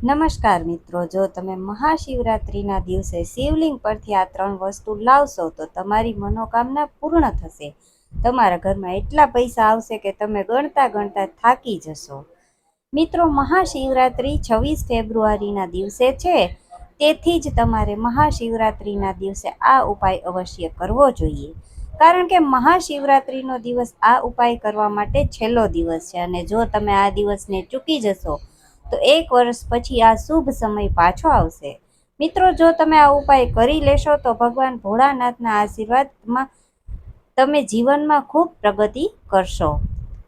નમસ્કાર મિત્રો, જો તમે મહાશિવરાત્રિના દિવસે શિવલિંગ પરથી આ 3 વસ્તુ લાવશો તો તમારી મનોકામના પૂર્ણ થશે. તમારા ઘરમાં એટલા પૈસા આવશે કે તમે ગણતા ગણતા થાકી જશો. મિત્રો, મહાશિવરાત્રિ 26 ફેબ્રુઆરીના દિવસે છે, તેથી જ તમારે મહાશિવરાત્રિના દિવસે આ ઉપાય અવશ્ય કરવો જોઈએ. કારણ કે મહાશિવરાત્રિનો દિવસ આ ઉપાય કરવા માટે છેલ્લો દિવસ છે અને જો તમે આ દિવસને ચૂકી જશો તો 1 વર્ષ પછી આ શુભ સમય પાછો આવશે. મિત્રો, જો તમે આ ઉપાય કરી લેશો તો ભગવાન ભોળાનાથના આશીર્વાદમાં તમે જીવનમાં ખૂબ પ્રગતિ કરશો.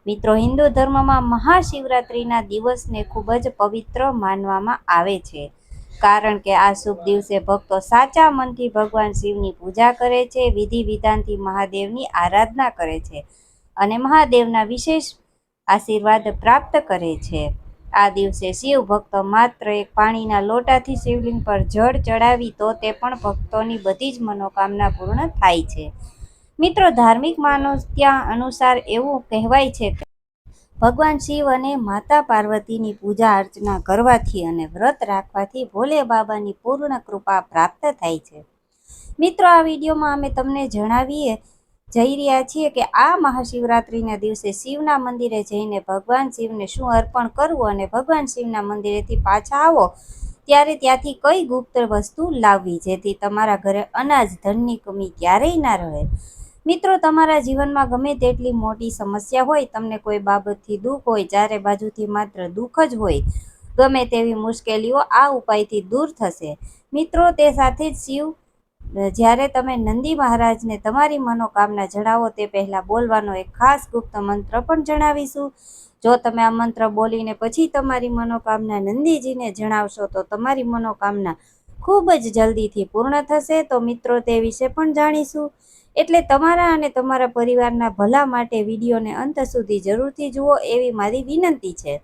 મિત્રો, હિન્દુ ધર્મમાં મહાશિવરાત્રિના દિવસને ખૂબ જ પવિત્ર માનવામાં આવે છે, કારણ કે આ શુભ દિવસે ભક્તો સાચા મનથી ભગવાન શિવની પૂજા કરે છે, વિધિ વિધાનથી મહાદેવની આરાધના કરે છે અને મહાદેવના વિશેષ આશીર્વાદ પ્રાપ્ત કરે છે. આ દિવસે શિવ ભક્તો માત્ર એક પાણીના લોટાથી શિવલિંગ પર જળ ચડાવી તો તે પણ ભક્તોની બધી જ મનોકામના પૂર્ણ થાય છે. મિત્રો, ધાર્મિક માન્યતા અનુસાર એવું કહેવાય છે કે ભગવાન શિવ અને માતા પાર્વતીની પૂજા અર્ચના કરવાથી અને વ્રત રાખવાથી ભોલે બાબાની પૂર્ણ કૃપા પ્રાપ્ત થાય છે. મિત્રો, આ વિડીયોમાં અમે તમને જણાવીએ જઈ રહ્યા છીએ કે આ મહાશિવરાત્રિના દિવસે શિવના મંદિરે જઈને ભગવાન શિવને શું અર્પણ કરવું અને ભગવાન શિવના મંદિરેથી પાછા આવો ત્યારે ત્યાંથી કઈ ગુપ્ત વસ્તુ લાવવી જેથી તમારા ઘરે અનાજ ધનની કમી ક્યારેય ના રહે. મિત્રો, તમારા જીવનમાં ગમે તેટલી મોટી સમસ્યા હોય, તમને કોઈ બાબતથી દુઃખ હોય, ચારે બાજુથી માત્ર દુઃખ જ હોય, ગમે તેવી મુશ્કેલીઓ આ ઉપાયથી દૂર થશે. મિત્રો, તે સાથે જ શિવ જ્યારે તમે નંદી મહારાજને તમારી મનોકામના જણાવો તે પહેલાં બોલવાનો એક ખાસ ગુપ્ત મંત્ર પણ જણાવીશું. જો તમે આ મંત્ર બોલીને પછી તમારી મનોકામના નંદીજીને જણાવશો તો તમારી મનોકામના ખૂબ જ જલ્દીથી પૂર્ણ થશે. તો મિત્રો, તે વિશે પણ જાણીશું. એટલે તમારા અને તમારા પરિવારના ભલા માટે વિડીયોને અંત સુધી જરૂરથી જુઓ એવી મારી વિનંતી છે.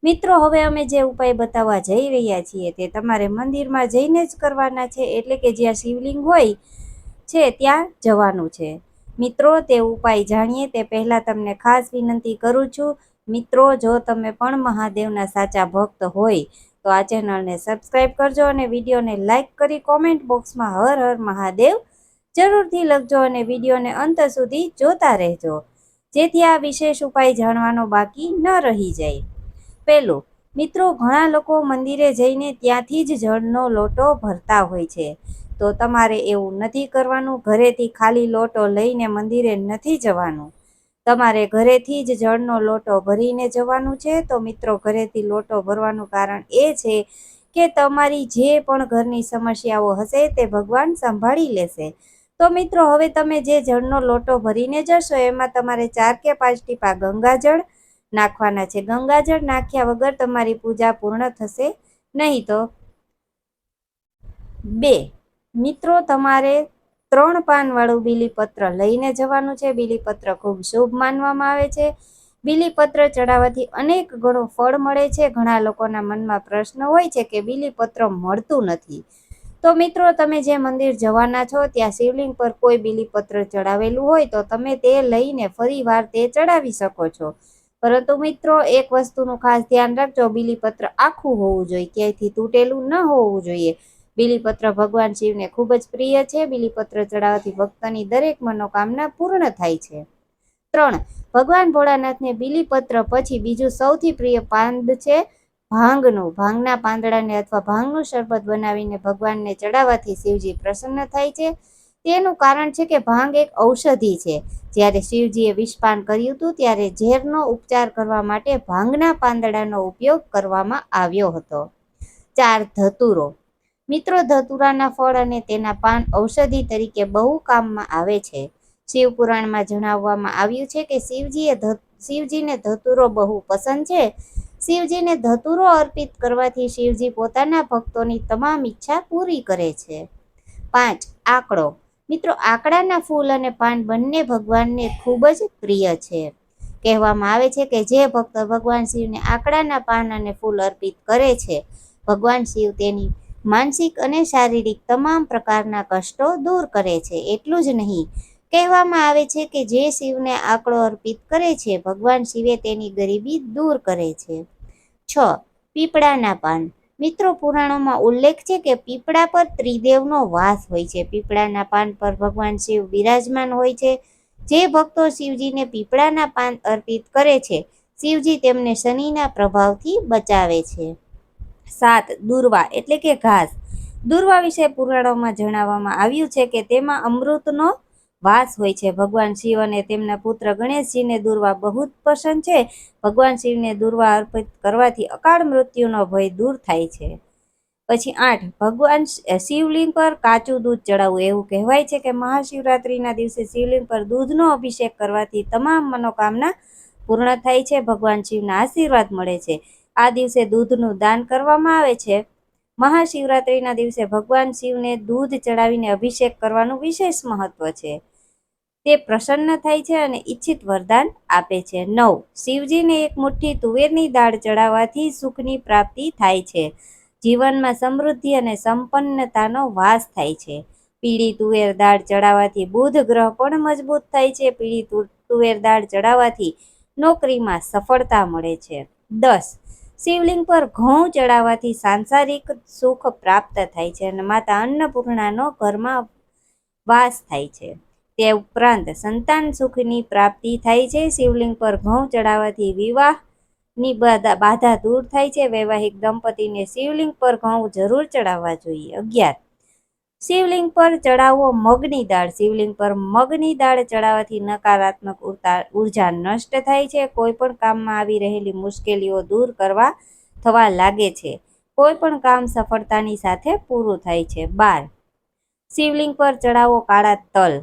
મિત્રો, હવે અમે જે ઉપાય બતાવવા જઈ રહ્યા છીએ તે તમારે મંદિરમાં જઈને જ કરવાના છે, એટલે કે જ્યાં શિવલિંગ હોય છે ત્યાં જવાનું છે. મિત્રો, તે ઉપાય જાણીએ તે પહેલાં તમને ખાસ વિનંતી કરું છું. મિત્રો, જો તમે પણ મહાદેવના સાચા ભક્ત હોય તો આ ચેનલને સબસ્ક્રાઈબ કરજો અને વિડીયોને લાઈક કરી કોમેન્ટ બોક્સમાં હર હર મહાદેવ જરૂરથી લખજો અને વિડીયોને અંત સુધી જોતા રહેજો, જેથી આ વિશેષ ઉપાય જાણવાનો બાકી ન રહી જાય. પહેલું, મિત્રો, ઘણા લોકો મંદિરે જઈને ત્યાંથી જ જળનો લોટો ભરતા હોય છે, તો તમારે એવું નથી કરવાનું. ઘરેથી ખાલી લોટો લઈને મંદિરે નથી જવાનું, તમારે ઘરેથી જ જળનો લોટો ભરીને જવાનું છે. તો મિત્રો, ઘરેથી લોટો ભરવાનું કારણ એ છે કે તમારી જે પણ ઘરની સમસ્યાઓ હશે તે ભગવાન સંભાળી લેશે. તો મિત્રો, હવે તમે જે જળનો લોટો ભરીને જશો એમાં તમારે 4 કે 5 ટીપા ગંગાજળ નાખવાના છે. ગંગાજળ નાખ્યા વગર તમારી પૂજા પૂર્ણ થશે નહીં. તો 2, મિત્રો, તમારે 3 પાનવાળું બીલીપત્ર લઈને જવાનું છે. બીલીપત્ર ખૂબ શુભ માનવામાં આવે છે. બીલીપત્ર ચડાવવાથી અનેક ગણું ફળ મળે છે. ઘણા લોકોના મનમાં પ્રશ્ન હોય છે કે બીલીપત્ર મળતું નથી. તો મિત્રો, તમે જે મંદિર જવાના છો ત્યાં શિવલિંગ પર કોઈ બીલીપત્ર ચડાવેલું હોય તો તમે તે લઈને ફરીવાર તે ચડાવી શકો છો. પરંતુ મિત્રો, એક વસ્તુનું ખાસ ધ્યાન રાખજો, બીલીપત્ર આખું હોવું જોઈએ, ક્યાંયથી તૂટેલું ન હોવું જોઈએ. બીલીપત્ર ભગવાન શિવને ખૂબ જ પ્રિય છે. બીલીપત્ર ચડાવવાથી ભક્તની દરેક મનોકામના પૂર્ણ થાય છે. 3, ભગવાન ભોળાનાથને બીલીપત્ર પછી બીજું સૌથી પ્રિય પાંદ છે ભાંગનું. ભાંગના પાંદડાને અથવા ભાંગનું શરબત બનાવીને ભગવાનને ચડાવવાથી શિવજી પ્રસન્ન થાય છે. તેનું કારણ છે કે ભાંગ એક ઔષધિ છે. જ્યારે શિવજીએ વિષપાન કર્યું હતું ત્યારે ઝેરનો ઉપચાર કરવા માટે ભાંગના પાંદડાનો ઉપયોગ કરવામાં આવ્યો હતો. 4, ધતુરો. મિત્રો, ધતુરાના ફળ અને તેના પાન ઔષધિ તરીકે બહુ કામમાં આવે છે. શિવપુરાણમાં જણાવવામાં આવ્યું છે કે શિવજીને ધતુરો બહુ પસંદ છે. શિવજીને ધતુરો અર્પિત કરવાથી શિવજી પોતાના ભક્તોની તમામ ઈચ્છા પૂરી કરે છે. 5, આકડો. મિત્રો, આકડાના ફૂલ અને પાન બંને ભગવાનને ખૂબ જ પ્રિય છે. કહેવામાં આવે છે કે જે ભક્ત ભગવાન શિવને આકડાના પાન અને ફૂલ અર્પિત કરે છે, ભગવાન શિવ તેની માનસિક અને શારીરિક તમામ પ્રકારના કષ્ટો દૂર કરે છે. એટલું જ નહીં, કહેવામાં આવે છે કે જે શિવને આકડો અર્પિત કરે છે, ભગવાન શિવે તેની ગરીબી દૂર કરે છે. 6, પીપળાના પાન. મિત્રો, પુરાણોમાં ઉલ્લેખ છે કે પીપળા પર ત્રિદેવનો વાસ હોય છે. પીપળાના પાન પર ભગવાન શિવ બિરાજમાન હોય છે. જે ભક્તો શિવજીને પીપળાના પાન અર્પિત કરે છે, શિવજી તેમને શનિના પ્રભાવથી બચાવે છે. 7. દુર્વા એટલે કે ઘાસ. દુર્વા વિશે પુરાણોમાં જણાવવામાં આવ્યું છે કે તેમાં અમૃતનો વાસ હોય છે. ભગવાન શિવ અને તેમના પુત્ર ગણેશજીને દુર્વા બહુ જ પસંદ છે. ભગવાન શિવને દુર્વા અર્પિત કરવાથી અકાળ મૃત્યુનો ભય દૂર થાય છે. પછી 8. ભગવાન શિવલિંગ પર કાચું દૂધ ચડાવવું. એવું કહેવાય છે કે મહાશિવરાત્રિના દિવસે શિવલિંગ પર દૂધનો અભિષેક કરવાથી તમામ મનોકામના પૂર્ણ થાય છે. ભગવાન શિવના આશીર્વાદ મળે છે. આ દિવસે દૂધનું દાન કરવામાં આવે છે. મહાશિવરાત્રિના દિવસે ભગવાન શિવને દૂધ ચડાવીને અભિષેક કરવાનું વિશેષ મહત્વ છે. તે પ્રસન્ન થાય છે અને ઈચ્છિત વરદાન આપે છે. 9. શિવજીને એક મુઠ્ઠી તુવેરની દાળ ચડાવવાથી સુખની પ્રાપ્તિ થાય છે. જીવનમાં સમૃદ્ધિ અને સંપન્નતાનો વાસ થાય છે. પીળી તુવેર દાળ ચડાવવાથી બુધ ગ્રહ પણ મજબૂત થાય છે. પીળી તુવેર દાળ ચડાવવાથી નોકરીમાં સફળતા મળે છે. 10. શિવલિંગ પર ઘઉં ચડાવવાથી સાંસારિક સુખ પ્રાપ્ત થાય છે અને માતા અન્નપૂર્ણાનો ઘરમાં વાસ થાય છે. તે ઉપરાંત સંતાન સુખની પ્રાપ્તિ થાય છે. શિવલિંગ પર ઘઉં ચડાવવાથી વિવાહની બાધા દૂર થાય છે. વૈવાહિક દંપતીને શિવલિંગ પર ઘઉં જરૂર ચડાવવા જોઈએ. 11. શિવલિંગ પર ચડાવવો મગની દાળ. શિવલિંગ પર મગની દાળ ચડાવવાથી નકારાત્મક ઉર્જા નષ્ટ થાય છે. કોઈ પણ કામમાં આવી રહેલી મુશ્કેલીઓ દૂર થવા લાગે છે. કોઈ પણ કામ સફળતાની સાથે પૂરું થાય છે. 12. શિવલિંગ પર ચડાવો કાળા તલ.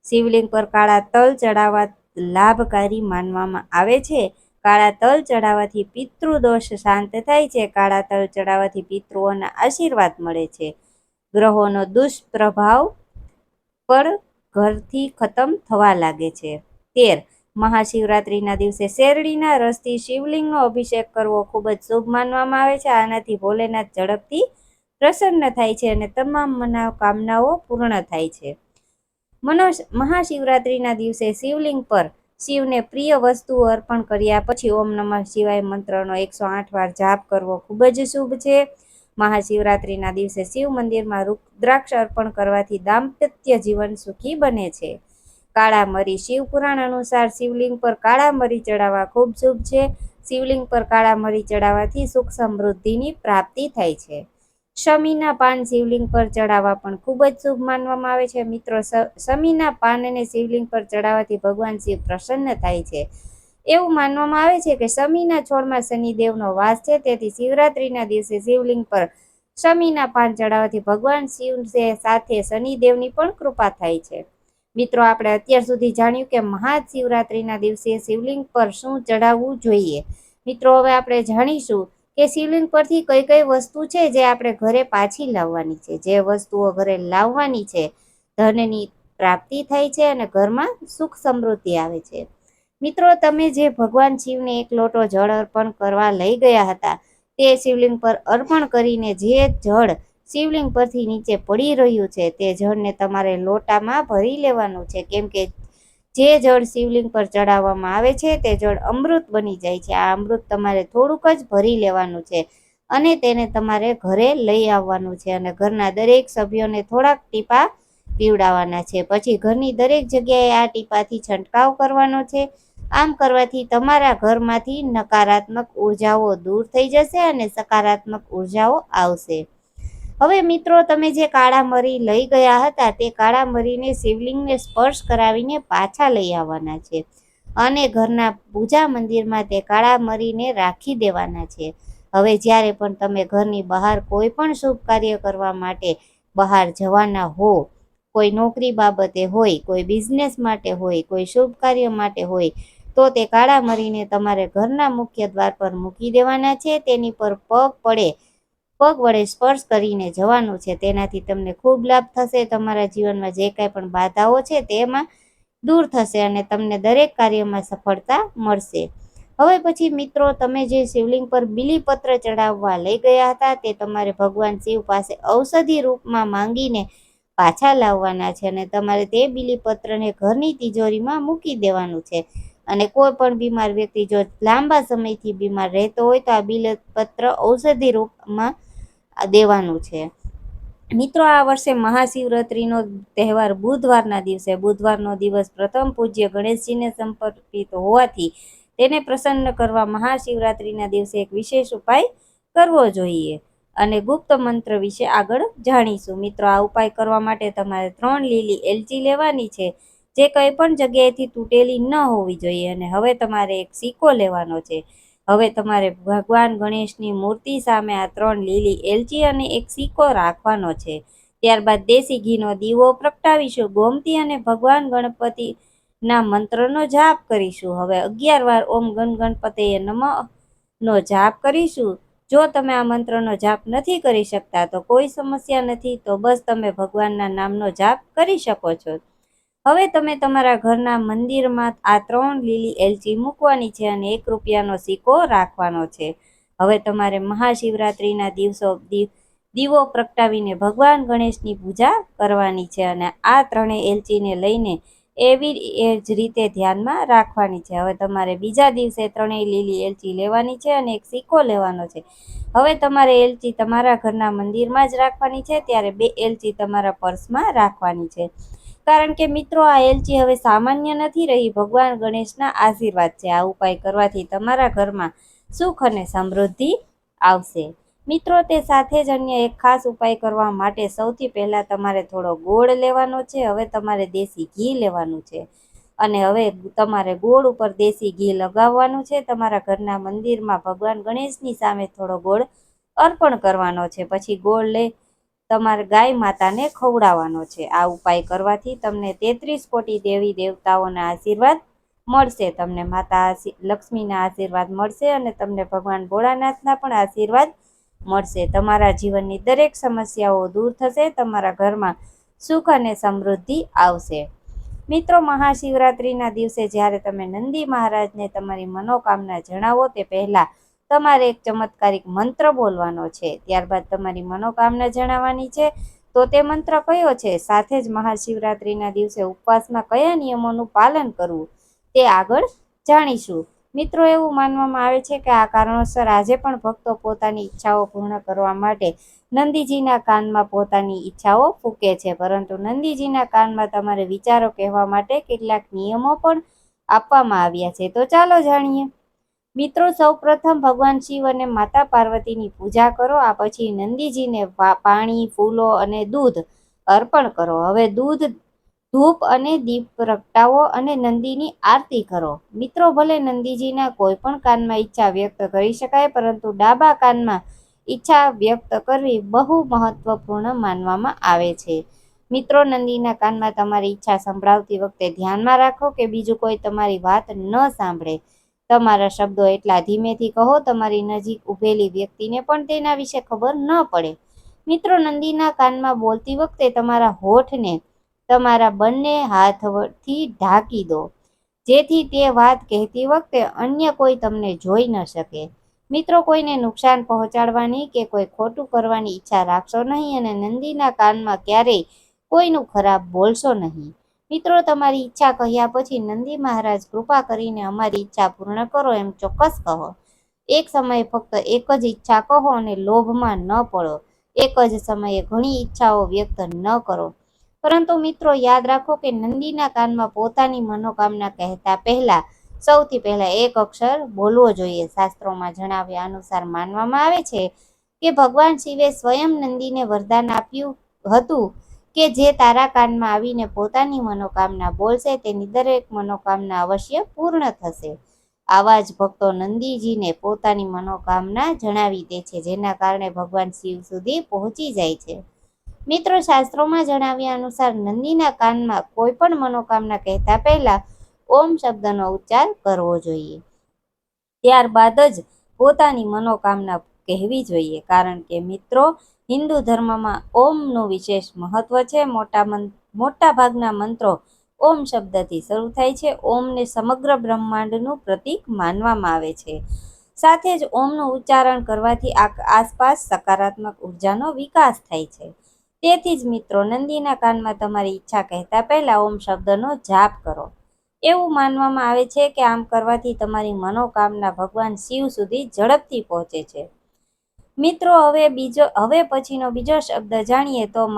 શિવલિંગ પર કાળા તલ ચડાવવા લાભકારી માનવામાં આવે છે. કાળા તલ ચડાવવાથી પિતૃદોષ શાંત થાય છે. કાળા તલ ચડાવવાથી પિતૃઓના આશીર્વાદ મળે છે. ગ્રહોનો દુષ્પ્રભાવ પર ઘરથી ખતમ થવા લાગે છે. 13. મહાશિવરાત્રિના દિવસે શેરડીના રસથી શિવલિંગનો અભિષેક કરવો ખૂબ જ શુભ માનવામાં આવે છે. આનાથી ભોલેનાથ ઝડપથી પ્રસન્ન થાય છે અને તમામ મનોકામનાઓ પૂર્ણ થાય છે. મહાશિવરાત્રિના દિવસે શિવલિંગ પર શિવને પ્રિય વસ્તુઓ અર્પણ કર્યા પછી ઓમ નમઃ શિવાય મંત્રનો 108 વાર જાપ કરવો ખૂબ જ શુભ છે. મહાશિવરાત્રિના દિવસે શિવ મંદિરમાં રુદ્રાક્ષ અર્પણ કરવાથી દાંપત્ય જીવન સુખી બને છે. કાળા મરી. શિવ પુરાણ અનુસાર શિવલિંગ પર કાળા મરી ચડાવવા ખૂબ શુભ છે. શિવલિંગ પર કાળા મરી ચડાવવાથી સુખ સમૃદ્ધિની પ્રાપ્તિ થાય છે. શમીના પાન શિવલિંગ પર ચડાવવા પણ ખૂબ જ શુભ માનવામાં આવે છે. મિત્રો, શમીના પાનને શિવલિંગ પર ચડાવવાથી ભગવાન શિવ પ્રસન્ન થાય છે. એવું માનવામાં આવે છે કે શમીના છોડમાં શનિદેવનો વાસ છે. તેથી શિવરાત્રિના દિવસે શિવલિંગ પર શમીના પાન ચડાવવાથી ભગવાન શિવ સાથે શનિદેવની પણ કૃપા થાય છે. મિત્રો, આપણે અત્યાર સુધી જાણ્યું કે મહાશિવરાત્રિના દિવસે શિવલિંગ પર શું ચડાવવું જોઈએ. મિત્રો, હવે આપણે જાણીશું કે શિવલિંગ પરથી કઈ કઈ વસ્તુ છે જે આપણે ઘરે પાછી લાવવાની છે. જે વસ્તુઓ ઘરે લાવવાની છે, ધનની પ્રાપ્તિ થાય છે અને ઘરમાં સુખ સમૃદ્ધિ આવે છે. મિત્રો, તમે જે ભગવાન શિવને એક લોટો જળ અર્પણ કરવા લઈ ગયા હતા, તે શિવલિંગ પર અર્પણ કરીને જે જળ શિવલિંગ પરથી નીચે પડી રહ્યું છે, તે જળને તમારે લોટામાં ભરી લેવાનું છે. કેમ કે જે જળ શિવલિંગ પર ચડાવવામાં આવે છે તે જળ અમૃત બની જાય છે. આ અમૃત તમારે થોડુંક જ ભરી લેવાનું છે અને તેને તમારે ઘરે લઈ આવવાનું છે અને ઘરના દરેક સભ્યોને થોડાક ટીપા પીવડાવવાના છે. પછી ઘરની દરેક જગ્યાએ આ ટીપાથી છંટકાવ કરવાનો છે. આમ કરવાથી તમારા ઘરમાંથી નકારાત્મક ઉર્જાઓ દૂર થઈ જશે અને સકારાત્મક ઉર્જાઓ આવશે. હવે મિત્રો, તમે જે કાળા મરી લઈ ગયા હતા, તે કાળા મરીને શિવલિંગને સ્પર્શ કરાવીને પાછા લઈ આવવાના છે અને ઘરના પૂજા મંદિરમાં તે કાળા મરીને રાખી દેવાના છે. હવે જ્યારે પણ તમે ઘરની બહાર કોઈ પણ શુભ કાર્ય કરવા માટે બહાર જવાના હો, કોઈ નોકરી બાબતે હોય, કોઈ બિઝનેસ માટે હોય, કોઈ શુભ કાર્ય માટે હોય, તો તે કાળા મરીને તમારે ઘરના મુખ્ય દ્વાર પર મૂકી દેવાના છે. તેની પર પગ વડે સ્પર્શ કરીને જવાનું છે. તેનાથી તમને ખૂબ લાભ થશે. તમારા જીવનમાં જે કાંઈ પણ બાધાઓ છે તેમાં દૂર થશે અને તમને દરેક કાર્યમાં સફળતા મળશે. હવે પછી મિત્રો, તમે જે શિવલિંગ પર બીલીપત્ર ચડાવવા લઈ ગયા હતા, તે તમારે ભગવાન શિવ પાસે ઔષધિ રૂપમાં માંગીને પાછા લાવવાના છે અને તમારે તે બીલીપત્રને ઘરની તિજોરીમાં મૂકી દેવાનું છે. અને કોઈ પણ બીમાર વ્યક્તિ જો લાંબા સમયથી બીમાર રહેતો હોય તો આ બીલીપત્ર ઔષધિ રૂપમાં દેવાનું છે. મિત્રો, આ વર્ષે મહાશિવરાત્રિનો તહેવાર બુધવારના દિવસે, બુધવારનો દિવસ પ્રથમ પૂજ્ય ગણેશજીને સમર્પિત હોવાથી તેને પ્રસન્ન કરવા મહાશિવરાત્રિના દિવસે એક વિશેષ ઉપાય કરવો જોઈએ અને ગુપ્ત મંત્ર વિશે આગળ જાણીશું. મિત્રો, આ ઉપાય કરવા માટે તમારે 3 લીલી એલચી લેવાની છે, જે કંઈ પણ જગ્યાએથી તૂટેલી ન હોવી જોઈએ. અને હવે તમારે એક સિક્કો લેવાનો છે. હવે તમારે ભગવાન ગણેશની મૂર્તિ સામે આ 3 લીલી એલચી અને એક સિક્કો રાખવાનો છે. ત્યારબાદ દેશી ઘીનો દીવો પ્રગટાવીશું, ગોમતી અને ભગવાન ગણપતિના મંત્રનો જાપ કરીશું. હવે 11 વાર ઓમ ગણ ગણપતયે નમઃ નો જાપ કરીશું. જો તમે આ મંત્રનો જાપ નથી કરી શકતા તો કોઈ સમસ્યા નથી, તો બસ તમે ભગવાનના નામનો જાપ કરી શકો છો. હવે તમે તમારા ઘરના મંદિરમાં આ 3 લીલી એલચી મૂકવાની છે અને ₹1નો સિક્કો રાખવાનો છે. હવે તમારે મહાશિવરાત્રિના દીવો પ્રગટાવીને ભગવાન ગણેશની પૂજા કરવાની છે અને આ 3 એલચીને લઈને એવી જ રીતે ધ્યાનમાં રાખવાની છે. હવે તમારે બીજા દિવસે 3 લીલી એલચી લેવાની છે અને એક સિક્કો લેવાનો છે. હવે તમારે એલચી તમારા ઘરના મંદિરમાં જ રાખવાની છે, ત્યારે 2 એલચી તમારા પર્સમાં રાખવાની છે. કારણ કે મિત્રો, આ એલચી હવે સામાન્ય નથી રહી, ભગવાન ગણેશના આશીર્વાદ છે. આ ઉપાય કરવાથી તમારા ઘરમાં સુખ અને સમૃદ્ધિ આવશે. મિત્રો, તે સાથે જ અન્ય એક ખાસ ઉપાય કરવા માટે સૌથી પહેલા તમારે થોડો ગોળ લેવાનો છે. હવે તમારે દેશી ઘી લેવાનું છે અને હવે તમારે ગોળ ઉપર દેશી ઘી લગાવવાનું છે. તમારા ઘરના મંદિરમાં ભગવાન ગણેશની સામે થોડો ગોળ અર્પણ કરવાનો છે. પછી ગોળ લઈ તમારે ગાય માતાને ખવડાવવાનો છે. આ ઉપાય કરવાથી તમને 33 કોટી દેવી દેવતાઓના આશીર્વાદ મળશે. તમને માતા લક્ષ્મીના આશીર્વાદ મળશે અને તમને ભગવાન ભોળાનાથના પણ આશીર્વાદ મળશે. તમારા જીવનની દરેક સમસ્યાઓ દૂર થશે. તમારા ઘરમાં સુખ અને સમૃદ્ધિ આવશે. મિત્રો, મહાશિવરાત્રિના દિવસે જ્યારે તમે નંદી મહારાજને તમારી મનોકામના જણાવો તે પહેલા તમારે એક ચમત્કારિક મંત્ર બોલવાનો છે. ત્યારબાદ તમારી મનોકામના જણાવવાની છે. તો તે મંત્ર કયો છે, સાથે જ મહાશિવરાત્રિના દિવસે ઉપવાસમાં કયા નિયમોનું પાલન કરવું તે આગળ જાણીશું. મિત્રો, એવું માનવામાં આવે છે કે આ કારણોસર આજે પણ ભક્તો પોતાની ઈચ્છાઓ પૂર્ણ કરવા માટે નંદીજીના કાનમાં પોતાની ઈચ્છાઓ ફૂંકે છે. પરંતુ નંદીજીના કાનમાં તમારે વિચારો કહેવા માટે કેટલાક નિયમો પણ આપવામાં આવ્યા છે. તો ચાલો જાણીએ. મિત્રો, સૌપ્રથમ ભગવાન શિવ અને માતા પાર્વતીની પૂજા કરો. આ પછી નંદીજીને પાણી, ફૂલો અને દૂધ અર્પણ કરો. હવે દૂધ, ધૂપ અને દીપ પ્રગટાવો અને નંદીની આરતી કરો. મિત્રો, ભલે નંદીજીના કોઈ પણ કાનમાં ઈચ્છા વ્યક્ત કરી શકાય, પરંતુ ડાબા કાનમાં ઈચ્છા વ્યક્ત કરવી બહુ મહત્વપૂર્ણ માનવામાં આવે છે. મિત્રો, નંદીના કાનમાં તમારી ઈચ્છા સંભળાવતી વખતે ધ્યાનમાં રાખો કે બીજું કોઈ તમારી વાત ન સાંભળે. તમારા શબ્દો એટલા ધીમેથી કહો તમારી નજીક ઊભેલી વ્યક્તિને પણ તેના વિશે ખબર ન પડે. મિત્રો, નંદીના કાનમાં બોલતી વખતે તમારા હોઠને તમારા બંને હાથથી ઢાંકી દો, જેથી તે વાત કહેતી વખતે અન્ય કોઈ તમને જોઈ ન શકે. મિત્રો, કોઈને નુકસાન પહોંચાડવાની કે કોઈ ખોટું કરવાની ઈચ્છા રાખશો નહીં અને નંદીના કાનમાં ક્યારેય કોઈનું ખરાબ બોલશો નહીં. મિત્રો, તમારી ઈચ્છા કહ્યા પછી નંદી મહારાજ, કૃપા કરીને અમારી ઈચ્છા પૂર્ણ કરો એમ ચોક્કસ કહો. એક સમયે ફક્ત એક જ ઈચ્છા કહો અને લોભમાં ન પડો. એક જ સમયે ઘણી ઈચ્છાઓ વ્યક્ત ન કરો. પરંતુ મિત્રો, યાદ રાખો કે નંદીના કાનમાં પોતાની મનોકામના કહેતા પહેલા સૌથી પહેલા એક અક્ષર બોલવો જોઈએ. શાસ્ત્રોમાં જણાવ્યા અનુસાર માનવામાં આવે છે કે ભગવાન શિવે સ્વયં નંદીને વરદાન આપ્યું હતું કે જે તારા કાનમાં આવીને પોતાની મનોકામના બોલશે તેની દરેક મનોકામના અવશ્ય પૂર્ણ થશે. આવા જ ભક્તો નંદીજીને પોતાની મનોકામના જણાવી દે છે, જેના કારણે ભગવાન શિવ સુધી પહોંચી જાય છે. મિત્રો, શાસ્ત્રોમાં જણાવ્યા અનુસાર નંદીના કાનમાં કોઈ પણ મનોકામના કહેતા પહેલા ઓમ શબ્દનો ઉચ્ચાર કરવો જોઈએ. ત્યારબાદ જ પોતાની મનોકામના કહેવી જોઈએ. કારણ કે મિત્રો, હિન્દુ ધર્મમાં ઓમનું વિશેષ મહત્વ છે. મોટા ભાગના મંત્રો ઓમ શબ્દથી શરૂ થાય છે. ઓમને સમગ્ર બ્રહ્માંડનું પ્રતીક માનવામાં આવે છે. સાથે જ ઓમનું ઉચ્ચારણ કરવાથી આસપાસ સકારાત્મક ઉર્જાનો વિકાસ થાય છે. તેથી જ મિત્રો, નંદીના કાનમાં તમારી ઈચ્છા કહેતા પહેલા ઓમ શબ્દનો જાપ કરો. એવું માનવામાં આવે છે કે આમ કરવાથી તમારી મનોકામના ભગવાન શિવ સુધી ઝડપથી પહોંચે છે. મિત્રો હવે પછીનો બીજો શબ્દ જાણીએ તો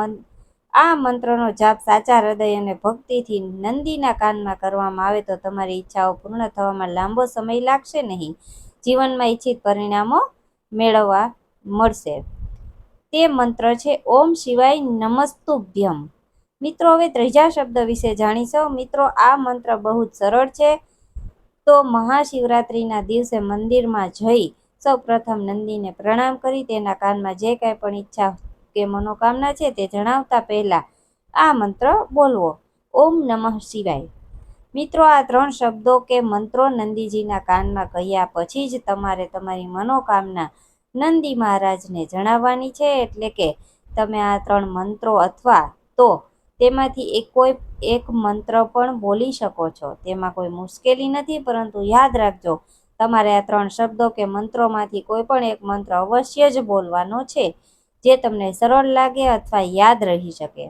આ મંત્રનો જાપ સાચા હૃદય અને ભક્તિથી નંદીના કાનમાં કરવામાં આવે તો તમારી ઈચ્છાઓ પૂર્ણ થવામાં લાંબો સમય લાગશે નહીં. જીવનમાં ઈચ્છિત પરિણામો મેળવવા મળશે. તે મંત્ર છે ઓમ શિવાય નમસ્તુભ્યમ. મિત્રો હવે ત્રીજા શબ્દ વિશે જાણીશું. મિત્રો આ મંત્ર બહુ જ સરળ છે. તો મહાશિવરાત્રિના દિવસે મંદિરમાં જઈ સૌ પ્રથમ નંદીને પ્રણામ કરી તેના કાનમાં જે કાંઈ પણ ઈચ્છા કે મનોકામના છે તે જણાવતા પહેલા આ મંત્ર બોલવો, ઓમ નમઃ શિવાય. મિત્રો આ 3 શબ્દો કે મંત્રો નંદીજીના કાનમાં કહ્યા પછી જ તમારે તમારી મનોકામના નંદી મહારાજને જણાવવાની છે. એટલે કે તમે આ 3 મંત્રો અથવા તો તેમાંથી કોઈ એક મંત્ર પણ બોલી શકો છો. તેમાં કોઈ મુશ્કેલી નથી, પરંતુ યાદ રાખજો તમારે આ 3 શબ્દો કે મંત્રોમાંથી કોઈ પણ એક મંત્ર અવશ્ય જ બોલવાનો છે, જે તમને સરળ લાગે અથવા યાદ રહી શકે.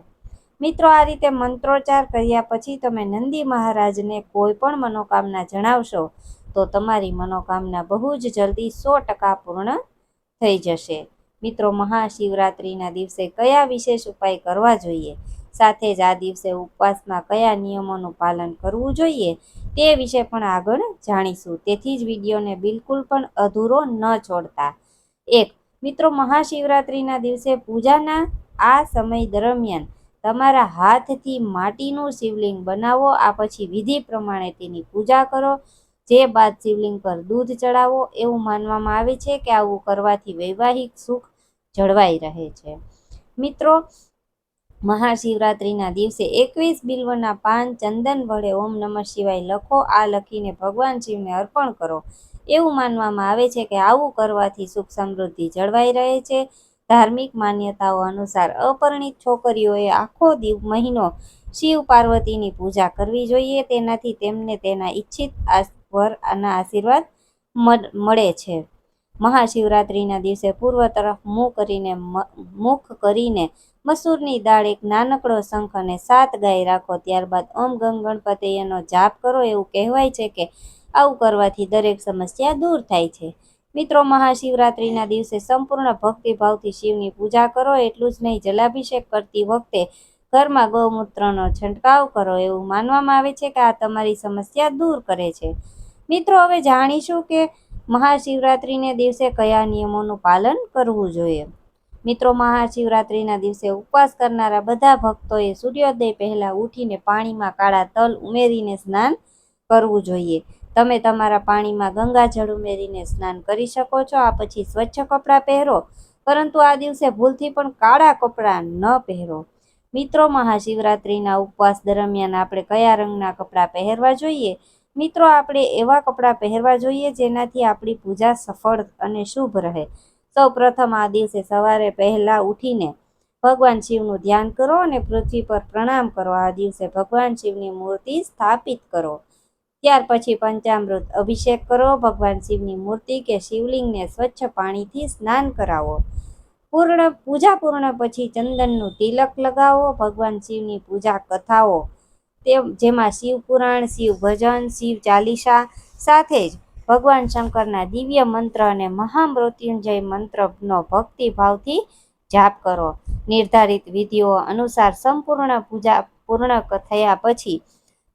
મિત્રો આ રીતે મંત્રોચ્ચાર કર્યા પછી તમે નંદી મહારાજને કોઈ પણ મનોકામના જણાવશો તો તમારી મનોકામના બહુ જ જલ્દી 100% પૂર્ણ થઈ જશે. મિત્રો મહાશિવરાત્રિના દિવસે કયા વિશેષ ઉપાય કરવા જોઈએ, સાથે જ આ દિવસે ઉપવાસમાં કયા નિયમોનું પાલન કરવું જોઈએ તે વિશે પણ આગળ જાણીશું. તેથી જ વિડીયોને બિલકુલ પણ અધૂરો ન છોડતા. 1. મિત્રો મહાશિવરાત્રિના દિવસે પૂજાના આ સમય દરમિયાન તમારા હાથથી માટીનું શિવલિંગ બનાવો. આ પછી વિધિ પ્રમાણે તેની પૂજા કરો, જે બાદ શિવલિંગ પર દૂધ ચડાવો. એવું માનવામાં આવે છે કે આવું કરવાથી વૈવાહિક સુખ જળવાઈ રહે છે. મિત્રો મહાશિવરાત્રિના દિવસે 21 બિલ્વના પાન ચંદન વડે ઓમ નમઃ શિવાય લખો. આ લખીને ભગવાન શિવને અર્પણ કરો. એવું માનવામાં આવે છે કે આવું કરવાથી સુખ સમૃદ્ધિ જળવાઈ રહે છે. ધાર્મિક માન્યતાઓ અનુસાર અપરિણીત છોકરીઓએ આખો મહિનો શિવ પાર્વતીની પૂજા કરવી જોઈએ. તેનાથી તેમને તેના ઈચ્છિત વર અને આશીર્વાદ મળે છે. મહાશિવરાત્રિના દિવસે પૂર્વ તરફ મુખ કરીને મસૂરની દાળ, એક નાનકડો શંખ અને 7 ગાય રાખો. ત્યારબાદ ઓમ ગંગ ગણપતયનો જાપ કરો. એવું કહેવાય છે કે આવું કરવાથી દરેક સમસ્યા દૂર થાય છે. મિત્રો મહાશિવરાત્રિના દિવસે સંપૂર્ણ ભક્તિભાવથી શિવની પૂજા કરો. એટલું જ નહીં, જલાભિષેક કરતી વખતે ઘરમાં ગૌમૂત્રનો છંટકાવ કરો. એવું માનવામાં આવે છે કે આ તમારી સમસ્યા દૂર કરે છે. મિત્રો હવે જાણીશું કે મહાશિવરાત્રિને દિવસે કયા નિયમોનું પાલન કરવું જોઈએ. મિત્રો મહાશિવરાત્રિના દિવસે ઉપવાસ કરનારા બધા ભક્તોએ સૂર્યોદય પહેલાં ઉઠીને પાણીમાં કાળા તલ ઉમેરીને સ્નાન કરવું જોઈએ. તમે તમારા પાણીમાં ગંગાજળ ઉમેરીને સ્નાન કરી શકો છો. આ પછી સ્વચ્છ કપડાં પહેરો, પરંતુ આ દિવસે ભૂલથી પણ કાળા કપડાં ન પહેરો. મિત્રો મહાશિવરાત્રિના ઉપવાસ દરમિયાન આપણે કયા રંગના કપડાં પહેરવા જોઈએ? મિત્રો આપણે એવા કપડાં પહેરવા જોઈએ જેનાથી આપણી પૂજા સફળ અને શુભ રહે. સૌ પ્રથમ આ દિવસે સવારે પહેલા ઉઠીને ભગવાન શિવનું ધ્યાન કરો અને પૃથ્વી પર પ્રણામ કરો. આ દિવસે ભગવાન શિવની મૂર્તિ સ્થાપિત કરો. ત્યાર પછી પંચામૃત અભિષેક કરો. ભગવાન શિવની મૂર્તિ કે શિવલિંગને સ્વચ્છ પાણીથી સ્નાન કરાવો. પૂજા પૂર્ણ પછી ચંદનનું તિલક લગાવો. ભગવાન શિવની પૂજા કથાઓ જેમાં શિવ પુરાણ, શિવ ભજન, શિવ ચાલીસા સાથે જ ભગવાન શંકરના દિવ્ય મંત્ર અને મહામૃત્યુંજય મંત્રનો ભક્તિભાવથી જાપ કરો. નિર્ધારિત વિધિઓ અનુસાર સંપૂર્ણ પૂજા પૂર્ણ થયા પછી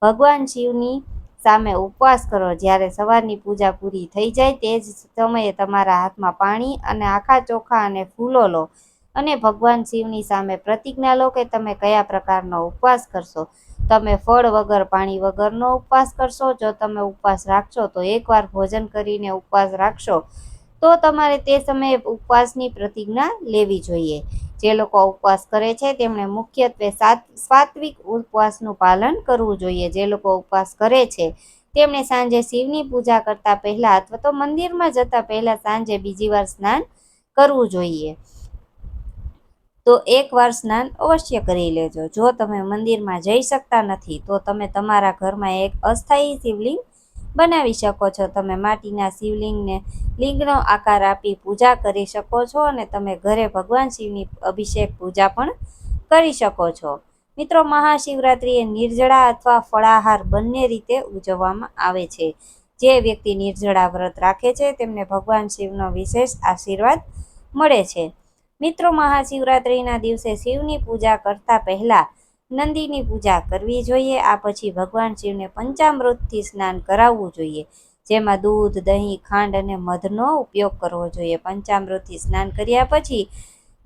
ભગવાન શિવની સામે ઉપવાસ કરો. જ્યારે સવારની પૂજા પૂરી થઈ જાય તે જ સમયે તમારા હાથમાં પાણી અને આખા ચોખા અને ફૂલો લો અને ભગવાન શિવની સામે પ્રતિજ્ઞા લો કે તમે કયા પ્રકારનો ઉપવાસ કરશો. તમે ફળ વગર, પાણી વગરનો ઉપવાસ કરશો. જો તમે ઉપવાસ રાખશો તો એકવાર ભોજન કરીને ઉપવાસ રાખશો તો તમારે તે સમયે ઉપવાસની પ્રતિજ્ઞા લેવી જોઈએ. જે લોકો ઉપવાસ કરે છે તેમણે મુખ્યત્વે સાત્વિક ઉપવાસનું પાલન કરવું જોઈએ. જે લોકો ઉપવાસ કરે છે તેમણે સાંજે શિવની પૂજા કરતા પહેલા અથવા તો મંદિરમાં જતા પહેલા સાંજે બીજી વાર સ્નાન કરવું જોઈએ. તો એકવાર સ્નાન અવશ્ય કરી લેજો. જો તમે મંદિરમાં જઈ શકતા નથી તો તમે તમારા ઘરમાં એક અસ્થાયી શિવલિંગ બનાવી શકો છો. તમે માટીના શિવલિંગને લિંગનો આકાર આપી પૂજા કરી શકો છો અને તમે ઘરે ભગવાન શિવની અભિષેક પૂજા પણ કરી શકો છો. મિત્રો મહાશિવરાત્રિ એ નિર્જળા અથવા ફળાહાર બંને રીતે ઉજવવામાં આવે છે. જે વ્યક્તિ નિર્જળા વ્રત રાખે છે તેમને ભગવાન શિવનો વિશેષ આશીર્વાદ મળે છે. મિત્રો, મહાશિવરાત્રિના દિવસે શિવની પૂજા કરતા પહેલા નંદીની પૂજા કરવી જોઈએ. આ પછી ભગવાન શિવને પંચામૃતથી સ્નાન કરાવવું જોઈએ, જેમાં દૂધ, દહીં, ખાંડ અને મધનો ઉપયોગ કરવો જોઈએ. પંચામૃતથી સ્નાન કર્યા પછી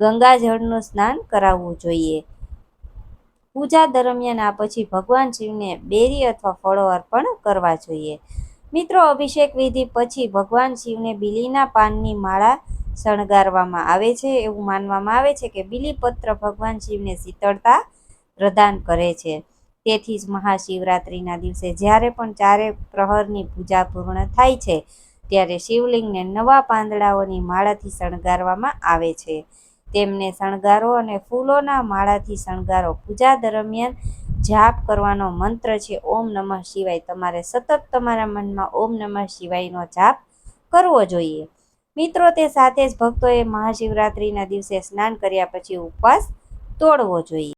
ગંગાજળનું સ્નાન કરાવવું જોઈએ. પૂજા દરમિયાન આ પછી ભગવાન શિવને બેરી અથવા ફળો અર્પણ કરવા જોઈએ. મિત્રો, અભિષેક વિધિ પછી ભગવાન શિવને બીલીના પાનની માળા શણગારવામાં આવે છે. એવું માનવામાં આવે છે કે બીલીપત્ર ભગવાન શિવને શીતળતા પ્રદાન કરે છે. તેથી જ મહાશિવરાત્રિના દિવસે જ્યારે પણ ચારે પ્રહરની પૂજા પૂર્ણ થાય છે, ત્યારે શિવલિંગને નવા પાંદડાઓની માળાથી શણગારવામાં આવે છે. તેમને શણગારો અને ફૂલોના માળાથી શણગારો. પૂજા દરમિયાન જાપ કરવાનો મંત્ર છે ઓમ નમઃ શિવાય. તમારે સતત તમારા મનમાં ઓમ નમઃ શિવાયનો જાપ કરવો જોઈએ. મિત્રો, તે સાથે જ ભક્તોએ મહાશિવરાત્રિના દિવસે સ્નાન કર્યા પછી ઉપવાસ તોડવો જોઈએ.